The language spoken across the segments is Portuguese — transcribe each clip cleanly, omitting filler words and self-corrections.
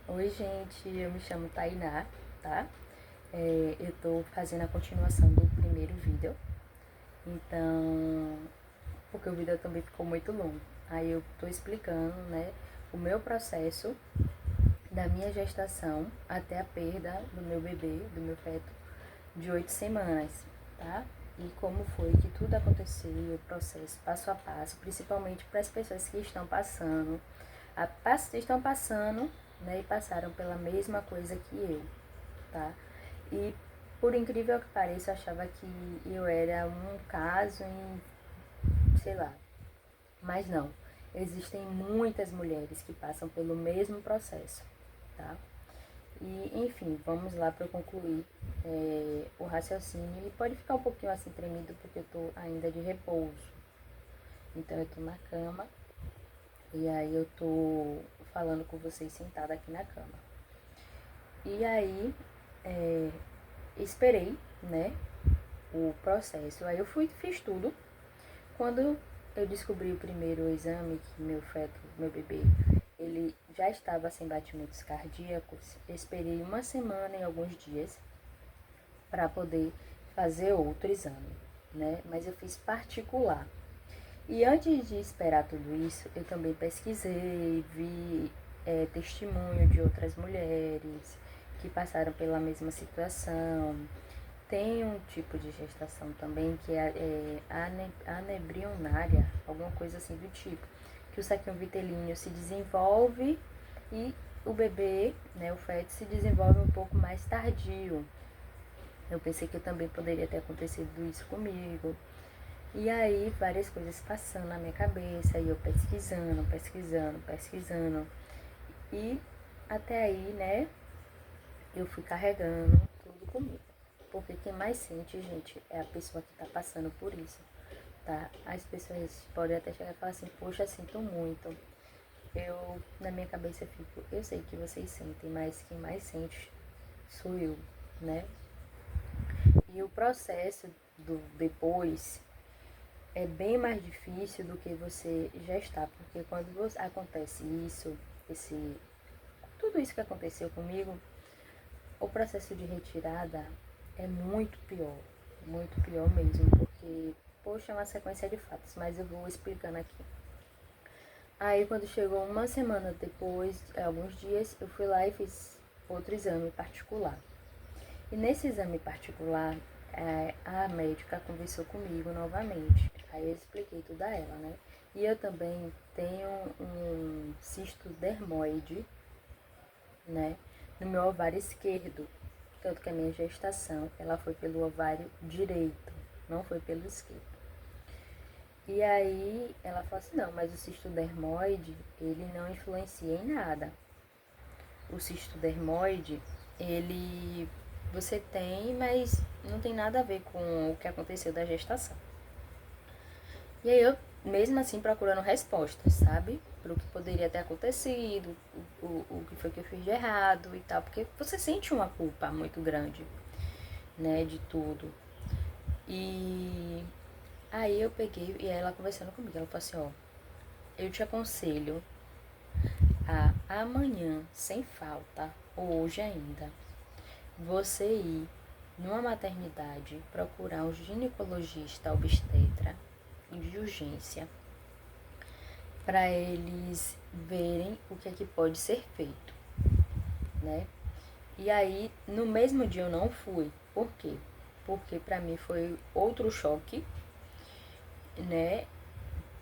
Oi, gente, eu me chamo Tainá, tá? Eu tô fazendo a continuação do primeiro vídeo, então, porque o vídeo também ficou muito longo. Aí eu tô explicando, né, o meu processo da minha gestação até a perda do meu bebê, do meu feto, de 8 semanas, tá? E como foi que tudo aconteceu, o processo passo a passo, principalmente para as pessoas que estão passando, né, e passaram pela mesma coisa que eu, tá? E por incrível que pareça, eu achava que eu era um caso em, sei lá, mas não. Existem muitas mulheres que passam pelo mesmo processo, tá? E, enfim, vamos lá para eu concluir o raciocínio. E pode ficar um pouquinho assim tremido porque eu tô ainda de repouso. Então eu tô na cama e aí eu tô falando com vocês sentada aqui na cama. E aí esperei, né, o processo. Aí eu fiz tudo. Quando eu descobri o primeiro exame que meu feto, meu bebê, ele já estava sem batimentos cardíacos, esperei uma semana e alguns dias para poder fazer outro exame, né? Mas eu fiz particular. E antes de esperar tudo isso, eu também pesquisei, vi testemunho de outras mulheres que passaram pela mesma situação. Tem um tipo de gestação também que é anebrionária, alguma coisa assim do tipo, que o saquinho vitelíneo se desenvolve e o bebê, né, o feto, se desenvolve um pouco mais tardio. Eu pensei que também poderia ter acontecido isso comigo. E aí, várias coisas passando na minha cabeça, e eu pesquisando. E até aí, né, eu fui carregando tudo comigo. Porque quem mais sente, gente, é a pessoa que tá passando por isso, tá? As pessoas podem até chegar e falar assim, poxa, sinto muito. Eu, na minha cabeça, fico, eu sei que vocês sentem, mas quem mais sente sou eu, né? E o processo do depois é bem mais difícil do que você já está, porque quando acontece isso, tudo isso que aconteceu comigo, o processo de retirada é muito pior mesmo, porque, poxa, é uma sequência de fatos, mas eu vou explicando aqui. Aí quando chegou uma semana depois, alguns dias, eu fui lá e fiz outro exame particular. E nesse exame particular, a médica conversou comigo novamente. Aí eu expliquei tudo a ela, né? E eu também tenho um cisto dermoide, né? No meu ovário esquerdo. Tanto que a minha gestação, ela foi pelo ovário direito, não foi pelo esquerdo. E aí ela falou assim, não, mas o cisto dermoide, ele não influencia em nada. O cisto dermoide, ele você tem, mas não tem nada a ver com o que aconteceu da gestação. E aí eu, mesmo assim, procurando respostas, sabe? Pro que poderia ter acontecido, o que foi que eu fiz de errado e tal, porque você sente uma culpa muito grande, né, de tudo. E aí eu peguei, e aí ela conversando comigo, ela falou assim, ó, eu te aconselho a amanhã, sem falta, ou hoje ainda, você ir numa maternidade procurar um ginecologista obstetra de urgência para eles verem o que é que pode ser feito, né? E aí, no mesmo dia eu não fui. Por quê? Porque para mim foi outro choque, né?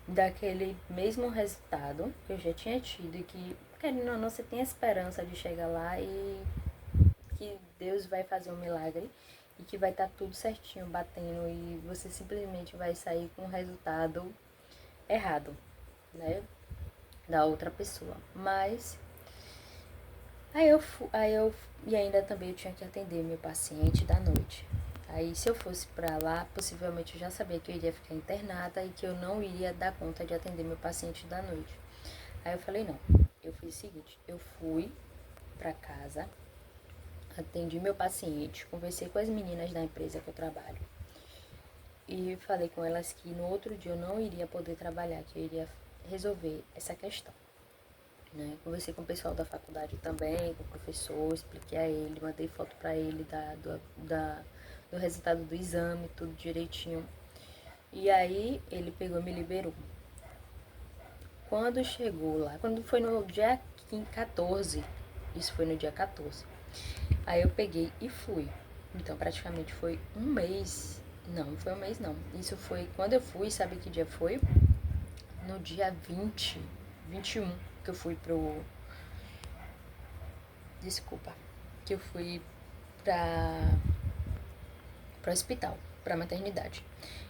Daquele mesmo resultado que eu já tinha tido e que, querendo ou não, você tem a esperança de chegar lá e que Deus vai fazer um milagre e que vai estar tudo certinho, batendo e você simplesmente vai sair com o resultado errado, né? Da outra pessoa. Mas e ainda também eu tinha que atender meu paciente da noite. Aí se eu fosse pra lá, possivelmente eu já sabia que eu iria ficar internada e que eu não iria dar conta de atender meu paciente da noite. Aí eu falei, não, eu fiz o seguinte, eu fui pra casa, atendi meu paciente, conversei com as meninas da empresa que eu trabalho e falei com elas que no outro dia eu não iria poder trabalhar, que eu iria resolver essa questão. né? Conversei com o pessoal da faculdade também, com o professor, expliquei a ele, mandei foto pra ele do resultado do exame, tudo direitinho. E aí ele pegou e me liberou. Quando chegou lá, quando foi no dia 14, isso foi no dia 14, aí eu peguei e fui. Então praticamente foi um mês, não foi um mês não, isso foi, quando eu fui, sabe que dia foi? No dia 21, que eu fui desculpa, que eu fui para hospital, para maternidade.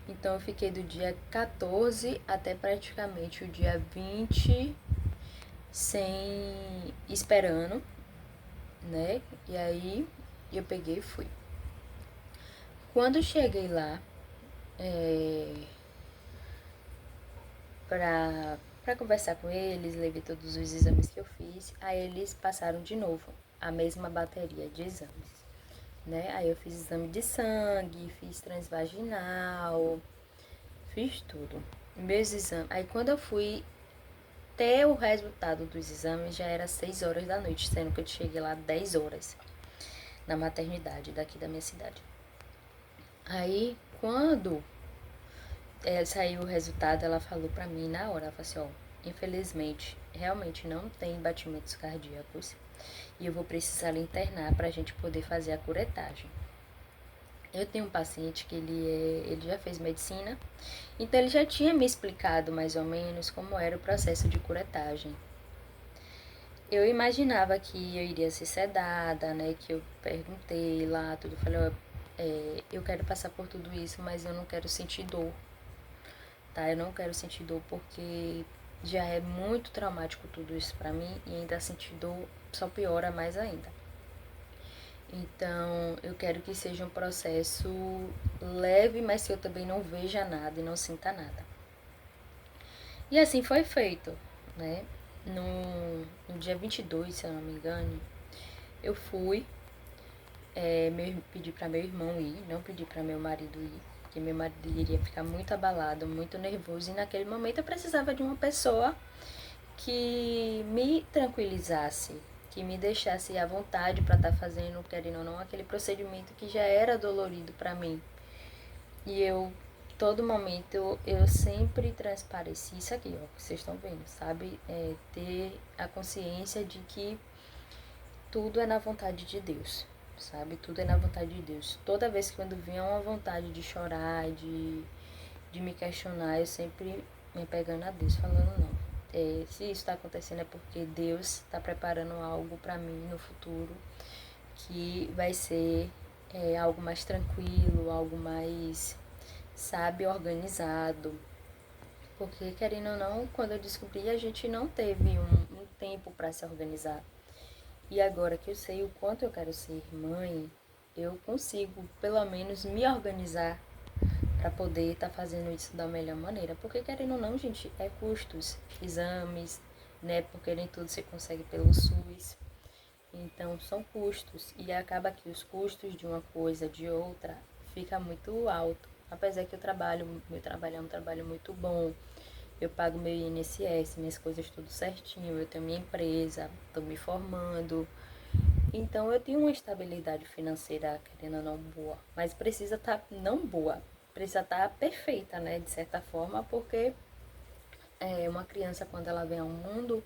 Então eu fiquei do dia 14 até praticamente o dia 20 sem esperando, né? E aí eu peguei e fui. Quando cheguei lá, para conversar com eles, levei todos os exames que eu fiz, aí eles passaram de novo a mesma bateria de exames, né? Aí eu fiz exame de sangue, fiz transvaginal, fiz tudo. Meus exames. Aí quando eu fui ter o resultado dos exames, já era 6 horas da noite, sendo que eu cheguei lá 10 horas na maternidade daqui da minha cidade. Aí quando saiu o resultado, ela falou pra mim na hora, ela falou assim, ó, infelizmente, realmente não tem batimentos cardíacos e eu vou precisar lhe internar pra gente poder fazer a curetagem. Eu tenho um paciente que ele já fez medicina, então ele já tinha me explicado mais ou menos como era o processo de curetagem. Eu imaginava que eu iria ser sedada, né, que eu perguntei lá, tudo, falei, ó, eu quero passar por tudo isso, mas eu não quero sentir dor, tá? Eu não quero sentir dor porque já é muito traumático tudo isso pra mim e ainda sentir dor só piora mais ainda. Então, eu quero que seja um processo leve, mas que eu também não veja nada e não sinta nada. E assim foi feito, né? No dia 22, se eu não me engano, eu fui, pedi para meu irmão ir, não pedi para meu marido ir, porque meu marido iria ficar muito abalado, muito nervoso, e naquele momento eu precisava de uma pessoa que me tranquilizasse, que me deixasse à vontade para estar fazendo, querendo ou não, aquele procedimento que já era dolorido para mim. E eu, todo momento, eu sempre transpareci isso aqui, ó, que vocês estão vendo, sabe? Ter a consciência de que tudo é na vontade de Deus, sabe? Tudo é na vontade de Deus. Toda vez que quando vinha uma vontade de chorar, de me questionar, eu sempre me pegando a Deus, falando não. Se isso está acontecendo é porque Deus está preparando algo para mim no futuro que vai ser algo mais tranquilo, algo mais, sabe, organizado. Porque, querendo ou não, quando eu descobri, a gente não teve um tempo para se organizar. E agora que eu sei o quanto eu quero ser mãe, eu consigo, pelo menos, me organizar para poder estar fazendo isso da melhor maneira. Porque, querendo ou não, gente, é custos, exames, né? Porque nem tudo você consegue pelo SUS. Então, são custos. E acaba que os custos de uma coisa, de outra, fica muito alto. Apesar que meu trabalho é um trabalho muito bom. Eu pago meu INSS, minhas coisas tudo certinho. Eu tenho minha empresa, estou me formando. Então, eu tenho uma estabilidade financeira, querendo ou não, boa. Mas precisa estar, não boa, precisa estar perfeita, né? De certa forma, porque uma criança, quando ela vem ao mundo,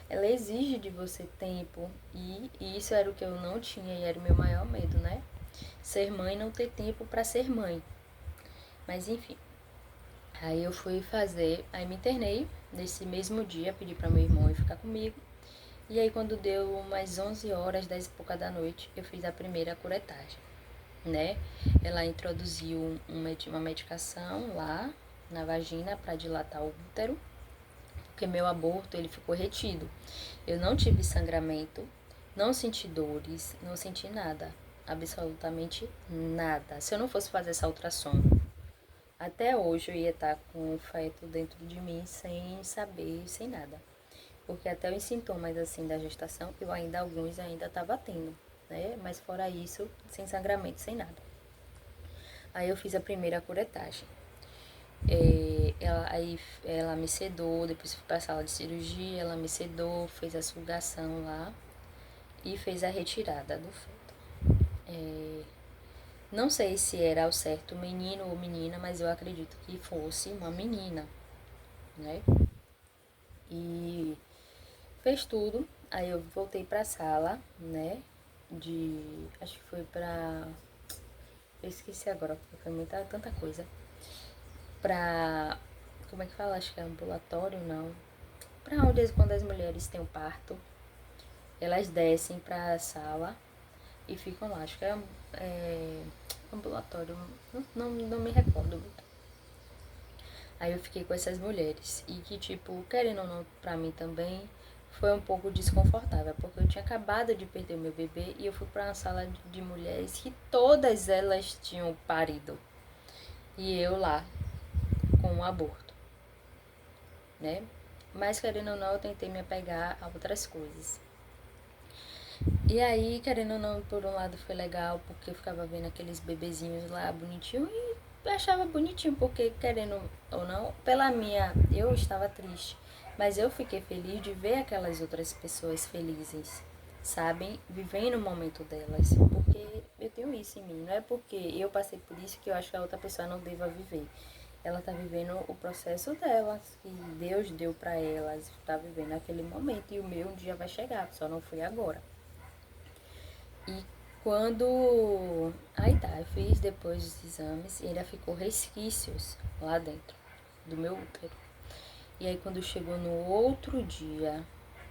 ela exige de você tempo. E isso era o que eu não tinha e era o meu maior medo, né? Ser mãe e não ter tempo para ser mãe. Mas enfim. Aí eu fui fazer, aí me internei nesse mesmo dia, pedi para meu irmão ir ficar comigo. E aí quando deu umas 11 horas, 10 e pouca da noite, eu fiz a primeira curetagem, né? Ela introduziu uma medicação lá na vagina para dilatar o útero, porque meu aborto ele ficou retido. Eu não tive sangramento, não senti dores, não senti nada, absolutamente nada. Se eu não fosse fazer essa ultrassom, até hoje eu ia estar com o feto dentro de mim sem saber, sem nada. Porque até os sintomas assim da gestação, eu ainda alguns ainda estava tendo, né? Mas fora isso, sem sangramento, sem nada. Aí eu fiz a primeira curetagem. Ela me sedou, depois fui pra sala de cirurgia, ela me sedou, fez a sugação lá e fez a retirada do feto. Não sei se era ao certo menino ou menina, mas eu acredito que fosse uma menina, né? E fez tudo, aí eu voltei pra sala, né? Acho que foi pra. Eu esqueci agora, porque foi tanta coisa. Pra. Como é que fala? Acho que é ambulatório, não. Pra onde quando as mulheres têm o parto, elas descem pra sala e ficam lá. Acho que é ambulatório, não me recordo muito. Aí eu fiquei com essas mulheres. E que, tipo, querendo ou não, pra mim também foi um pouco desconfortável. Porque eu tinha acabado de perder meu bebê e eu fui pra uma sala de mulheres que todas elas tinham parido. E eu lá, com um aborto, né? Mas querendo ou não, eu tentei me apegar a outras coisas. E aí, querendo ou não, por um lado foi legal, porque eu ficava vendo aqueles bebezinhos lá bonitinhos e eu achava bonitinho, porque querendo ou não, eu estava triste, mas eu fiquei feliz de ver aquelas outras pessoas felizes, sabem? Vivendo o momento delas, porque eu tenho isso em mim, não é porque eu passei por isso que eu acho que a outra pessoa não deva viver. Ela tá vivendo o processo delas, que Deus deu para elas, tá vivendo aquele momento e o meu um dia vai chegar, só não foi agora. E quando. Aí tá, eu fiz depois dos exames e ainda ficou resquícios lá dentro do meu útero. E aí quando chegou no outro dia,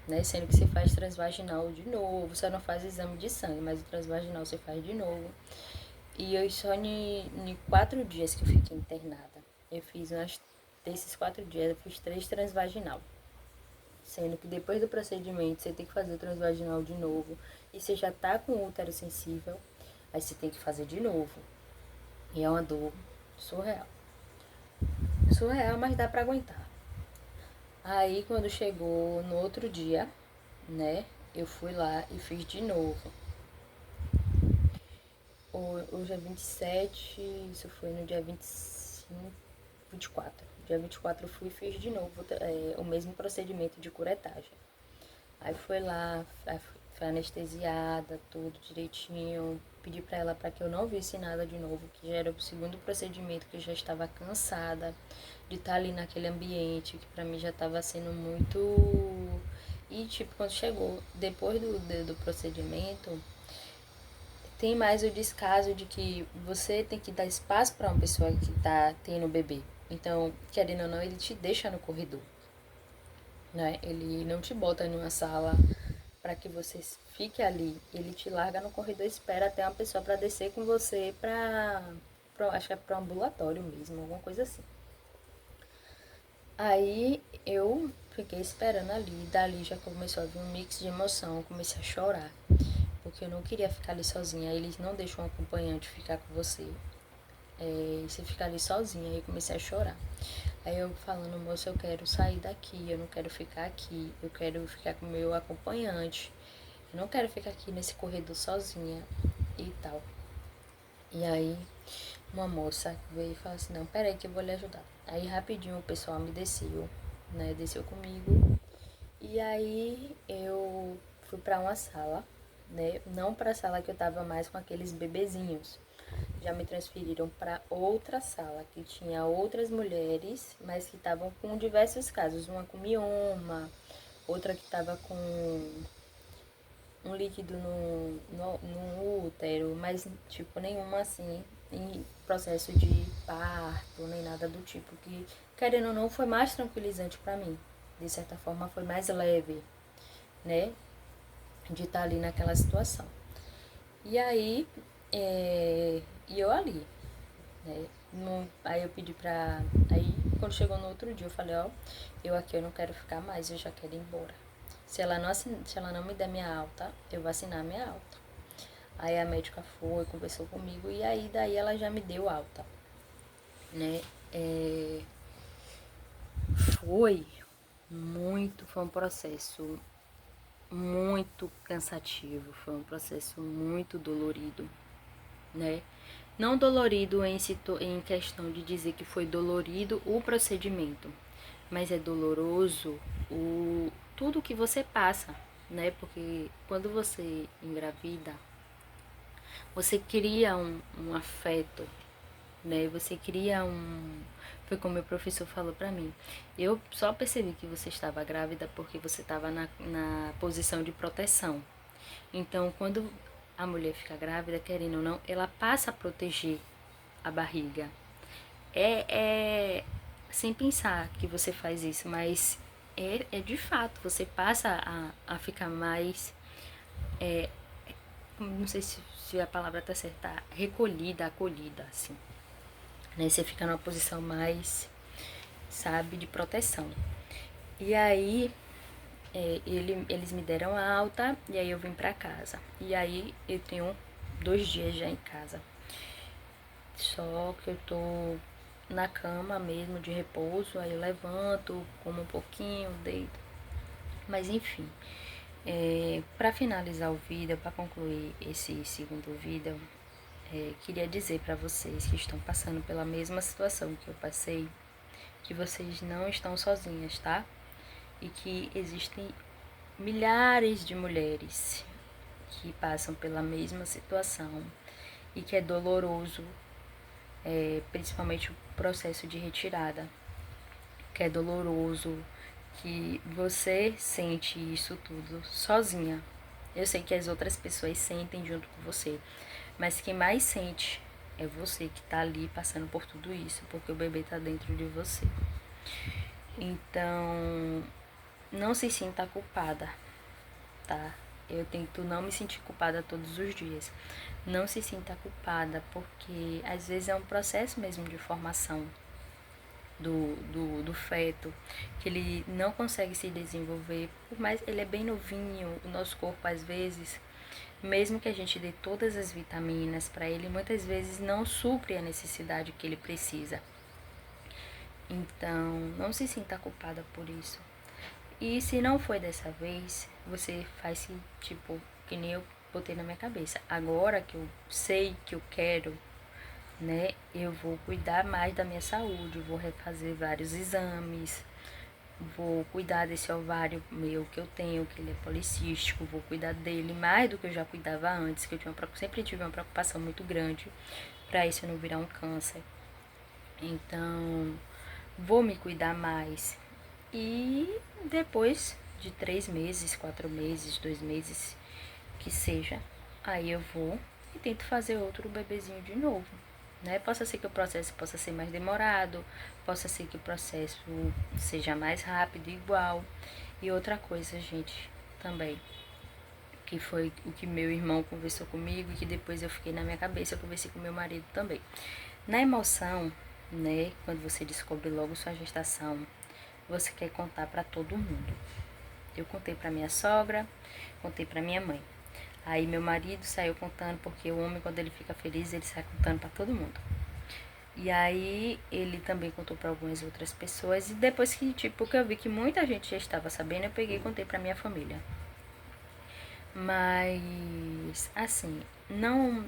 né, sendo que você faz transvaginal de novo, você não faz exame de sangue, mas o transvaginal você faz de novo. E eu só em 4 dias que eu fiquei internada. Eu fiz desses 4 dias, eu fiz 3 transvaginal. Sendo que depois do procedimento você tem que fazer o transvaginal de novo. E você já tá com o útero sensível, aí você tem que fazer de novo. E é uma dor surreal. Surreal, mas dá pra aguentar. Aí quando chegou no outro dia, né, eu fui lá e fiz de novo. Hoje é 27, isso foi no dia 25, 24. Dia 24 eu fui e fiz de novo o mesmo procedimento de curetagem. Aí foi lá, foi anestesiada, tudo direitinho. Pedi pra ela para que eu não visse nada de novo, que já era o segundo procedimento, que eu já estava cansada de estar ali naquele ambiente, que pra mim já estava sendo muito. E tipo, quando chegou depois do procedimento, tem mais o descaso de que você tem que dar espaço para uma pessoa que tá tendo bebê. Então, querendo ou não, ele te deixa no corredor, né? Ele não te bota numa sala para que você fique ali. Ele te larga no corredor e espera até uma pessoa para descer com você acho que é para ambulatório mesmo, alguma coisa assim. Aí eu fiquei esperando ali, dali já começou a vir um mix de emoção, eu comecei a chorar, porque eu não queria ficar ali sozinha. Eles não deixam um acompanhante ficar com você. Você fica ali sozinha, aí eu comecei a chorar. Aí eu falando, moça, eu quero sair daqui, eu não quero ficar aqui, eu quero ficar com o meu acompanhante. Eu não quero ficar aqui nesse corredor sozinha e tal. E aí uma moça veio e falou assim, não, peraí que eu vou lhe ajudar. Aí rapidinho o pessoal me desceu, né? Desceu comigo. E aí eu fui pra uma sala, né? Não pra sala que eu tava mais com aqueles bebezinhos. Já me transferiram para outra sala que tinha outras mulheres, mas que estavam com diversos casos. Uma com mioma, outra que estava com um líquido no útero, mas tipo nenhuma assim em processo de parto, nem nada do tipo, que querendo ou não foi mais tranquilizante para mim. De certa forma foi mais leve, né, de estar ali naquela situação. E aí, e eu ali, né, aí eu pedi pra. Aí quando chegou no outro dia eu falei, ó, eu aqui eu não quero ficar mais, eu já quero ir embora. Se ela não me der minha alta, eu vou assinar minha alta. Aí a médica foi, conversou comigo e aí daí ela já me deu alta, né? Foi foi um processo muito cansativo, foi um processo muito dolorido, né? Não dolorido em questão de dizer que foi dolorido o procedimento, mas é doloroso tudo que você passa, né? Porque quando você engravida, você cria um afeto, né? Você cria Foi como meu professor falou pra mim. Eu só percebi que você estava grávida porque você estava na posição de proteção. Então, quando a mulher fica grávida, querendo ou não, ela passa a proteger a barriga. É sem pensar que você faz isso, mas é de fato, você passa a ficar mais, não sei se a palavra tá certa, recolhida, acolhida, assim. Né? Você fica numa posição mais, sabe, de proteção. E aí, eles me deram alta e aí eu vim pra casa. E aí eu tenho 2 dias já em casa. Só que eu tô na cama mesmo, de repouso, aí eu levanto, como um pouquinho, deito. Mas enfim, para finalizar o vídeo, para concluir esse segundo vídeo, queria dizer para vocês que estão passando pela mesma situação que eu passei, que vocês não estão sozinhas, tá? E que existem milhares de mulheres que passam pela mesma situação e que é doloroso, principalmente o processo de retirada, que é doloroso, que você sente isso tudo sozinha. Eu sei que as outras pessoas sentem junto com você, mas quem mais sente é você que tá ali passando por tudo isso, porque o bebê tá dentro de você. Então, não se sinta culpada, tá? Eu tento não me sentir culpada todos os dias. Não se sinta culpada, porque às vezes é um processo mesmo de formação do feto, que ele não consegue se desenvolver, por mais ele é bem novinho, o nosso corpo às vezes, mesmo que a gente dê todas as vitaminas para ele, muitas vezes não supre a necessidade que ele precisa. Então, não se sinta culpada por isso. E se não foi dessa vez, você faz tipo, que nem eu botei na minha cabeça. Agora que eu sei que eu quero, né, eu vou cuidar mais da minha saúde, vou refazer vários exames, vou cuidar desse ovário meu que eu tenho, que ele é policístico, vou cuidar dele mais do que eu já cuidava antes, que eu sempre tive uma preocupação muito grande para isso não virar um câncer. Então, vou me cuidar mais. E depois de 3 meses, 4 meses, 2 meses, que seja, aí eu vou e tento fazer outro bebezinho de novo. Né? Possa ser que o processo possa ser mais demorado, possa ser que o processo seja mais rápido, igual. E outra coisa, gente, também, que foi o que meu irmão conversou comigo e que depois eu fiquei na minha cabeça, eu conversei com meu marido também. Na emoção, né, quando você descobre logo sua gestação, você quer contar para todo mundo. Eu contei para minha sogra, contei para minha mãe. Aí meu marido saiu contando, porque o homem, quando ele fica feliz, ele sai contando para todo mundo. E aí ele também contou para algumas outras pessoas. E depois que, tipo, que eu vi que muita gente já estava sabendo, eu peguei e contei para minha família. Mas, assim, não,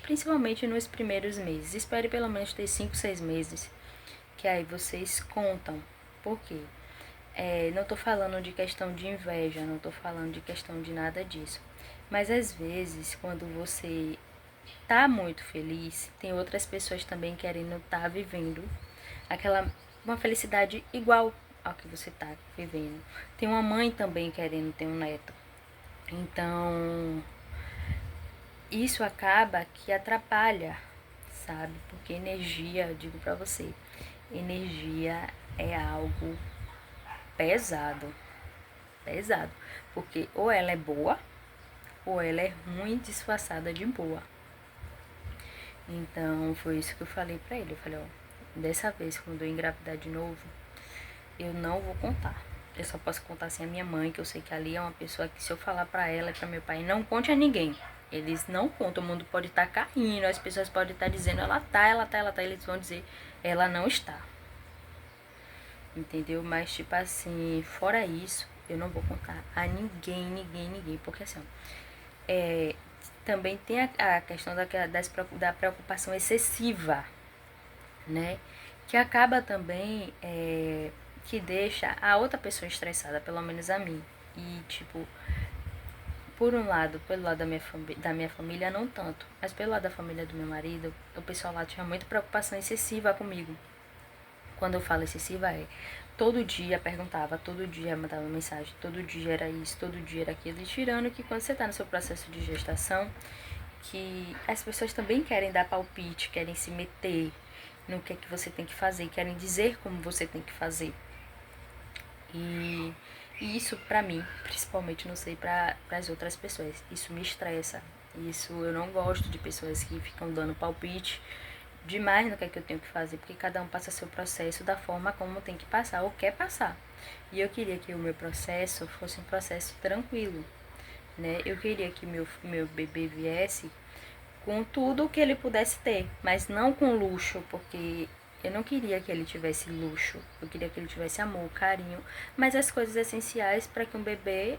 principalmente nos primeiros meses. Espere pelo menos ter 5, 6 meses, que aí vocês contam. Por quê? Não tô falando de questão de inveja, não tô falando de questão de nada disso. Mas às vezes, quando você tá muito feliz, tem outras pessoas também querendo estar vivendo uma felicidade igual ao que você tá vivendo. Tem uma mãe também querendo ter um neto. Então, isso acaba que atrapalha, sabe? Porque energia, eu digo pra você, energia é algo pesado, pesado, porque ou ela é boa ou ela é ruim disfarçada de boa. Então foi isso que eu falei pra ele. Eu falei, ó, dessa vez quando eu engravidar de novo, eu não vou contar. Eu só posso contar assim a minha mãe, que eu sei que ali é uma pessoa que se eu falar pra ela e pra meu pai, não conte a ninguém. Eles não contam, o mundo pode estar caindo, as pessoas podem estar dizendo, ela tá, eles vão dizer, ela não está. Entendeu? Mas tipo assim, fora isso, eu não vou contar a ninguém, porque assim, ó, também tem a questão da preocupação excessiva, né? Que acaba também, que deixa a outra pessoa estressada, pelo menos a mim. E, tipo, por um lado, pelo lado da minha família, não tanto. Mas pelo lado da família do meu marido, o pessoal lá tinha muita preocupação excessiva comigo. Quando eu falo excessiva, todo dia perguntava, todo dia mandava mensagem, todo dia era isso, todo dia era aquilo. E tirando que quando você está no seu processo de gestação, que as pessoas também querem dar palpite, querem se meter no que é que você tem que fazer, querem dizer como você tem que fazer. E isso pra mim, principalmente, não sei para as outras pessoas, isso me estressa. Isso eu não gosto de pessoas que ficam dando palpite demais no que é que eu tenho que fazer, porque cada um passa seu processo da forma como tem que passar ou quer passar. E eu queria que o meu processo fosse um processo tranquilo, né? Eu queria que meu bebê viesse com tudo que ele pudesse ter, mas não com luxo, porque eu não queria que ele tivesse luxo, eu queria que ele tivesse amor, carinho, mas as coisas essenciais para que um bebê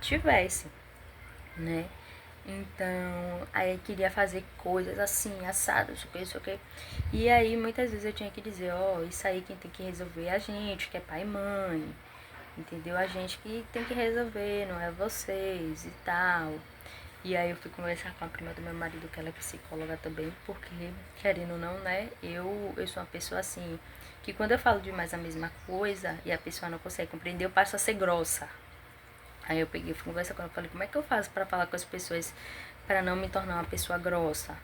tivesse, né? Então, aí eu queria fazer coisas assim, assadas, isso o que. E aí muitas vezes eu tinha que dizer, isso aí quem tem que resolver é a gente, que é pai e mãe, entendeu? A gente que tem que resolver, não é vocês e tal. E aí eu fui conversar com a prima do meu marido, que ela é psicóloga também, porque, querendo ou não, né, eu sou uma pessoa assim, que quando eu falo demais a mesma coisa e a pessoa não consegue compreender, eu passo a ser grossa. Aí eu peguei, fui conversar com ela, falei, como é que eu faço para falar com as pessoas para não me tornar uma pessoa grossa?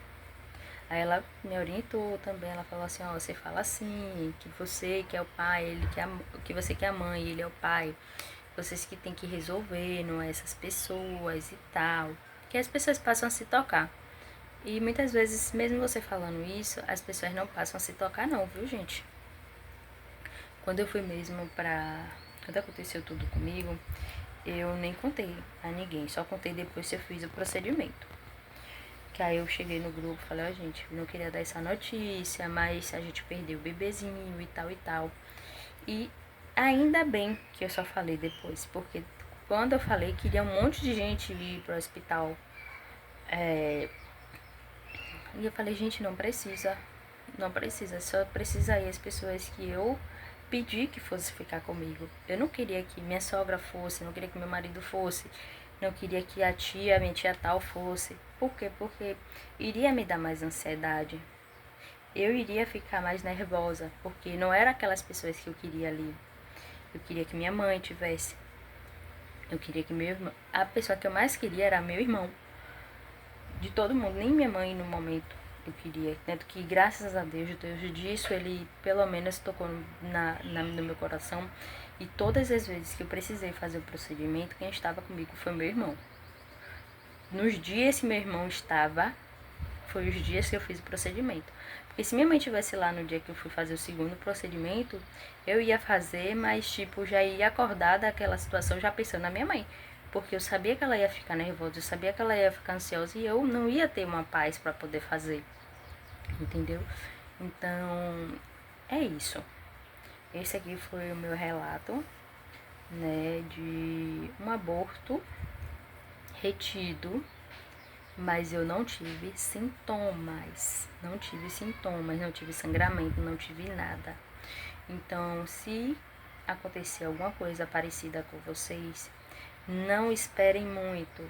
Aí ela me orientou também, ela falou assim, você fala assim, que você que é o pai, que você que é a mãe, ele é o pai, vocês que tem que resolver, não é essas pessoas e tal. Que as pessoas passam a se tocar. E muitas vezes, mesmo você falando isso, as pessoas não passam a se tocar não, viu, gente? Quando eu fui mesmo Quando aconteceu tudo comigo, eu nem contei a ninguém, só contei depois que eu fiz o procedimento. Que aí eu cheguei no grupo e falei, gente, não queria dar essa notícia, mas a gente perdeu o bebezinho e tal e tal. E ainda bem que eu só falei depois, porque quando eu falei, queria um monte de gente ir pro hospital. E eu falei, gente, não precisa. Não precisa, só precisa ir as pessoas que eu pedi que fosse ficar comigo. Eu não queria que minha sogra fosse, não queria que meu marido fosse, não queria que minha tia tal fosse. Por quê? Porque iria me dar mais ansiedade. Eu iria ficar mais nervosa, porque não era aquelas pessoas que eu queria ali. Eu queria que minha mãe tivesse. Eu queria que meu irmão. A pessoa que eu mais queria era meu irmão. De todo mundo, nem minha mãe no momento eu queria. Tanto que, graças a Deus, Deus disso, ele pelo menos tocou no meu coração. E todas as vezes que eu precisei fazer o procedimento, quem estava comigo foi meu irmão. Nos dias que meu irmão estava, foi os dias que eu fiz o procedimento. Porque se minha mãe estivesse lá no dia que eu fui fazer o segundo procedimento, eu ia fazer, mas tipo, já ia acordar daquela situação já pensando na minha mãe. Porque eu sabia que ela ia ficar nervosa, eu sabia que ela ia ficar ansiosa e eu não ia ter uma paz para poder fazer. Entendeu? Então, é isso. Esse aqui foi o meu relato, né, de um aborto retido, mas eu não tive sintomas, não tive sangramento, não tive nada. Então, se acontecer alguma coisa parecida com vocês, não esperem muito,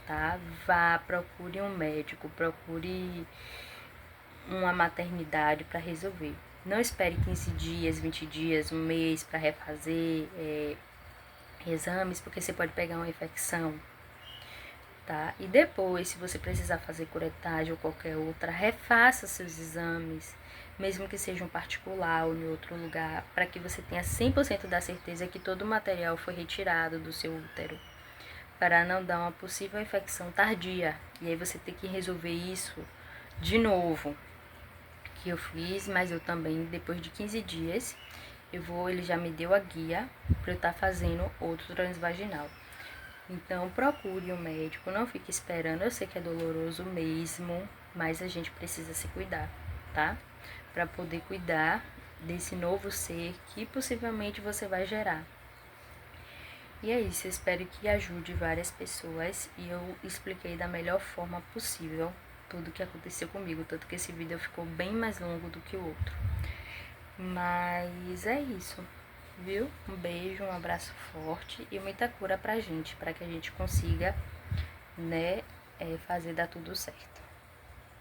tá? Vá, procure um médico, procure uma maternidade para resolver. Não espere 15 dias, 20 dias, um mês para refazer exames, porque você pode pegar uma infecção, tá? E depois, se você precisar fazer curetagem ou qualquer outra, refaça seus exames, mesmo que seja um particular ou em outro lugar, para que você tenha 100% da certeza que todo o material foi retirado do seu útero, para não dar uma possível infecção tardia. E aí você tem que resolver isso de novo, que eu fiz, mas eu também, depois de 15 dias, ele já me deu a guia para eu estar fazendo outro transvaginal. Então, procure um médico, não fique esperando. Eu sei que é doloroso mesmo, mas a gente precisa se cuidar, tá? Para poder cuidar desse novo ser que possivelmente você vai gerar. E é isso, eu espero que ajude várias pessoas e eu expliquei da melhor forma possível tudo que aconteceu comigo, tanto que esse vídeo ficou bem mais longo do que o outro. Mas é isso, viu? Um beijo, um abraço forte e muita cura pra gente, pra que a gente consiga, né, fazer dar tudo certo.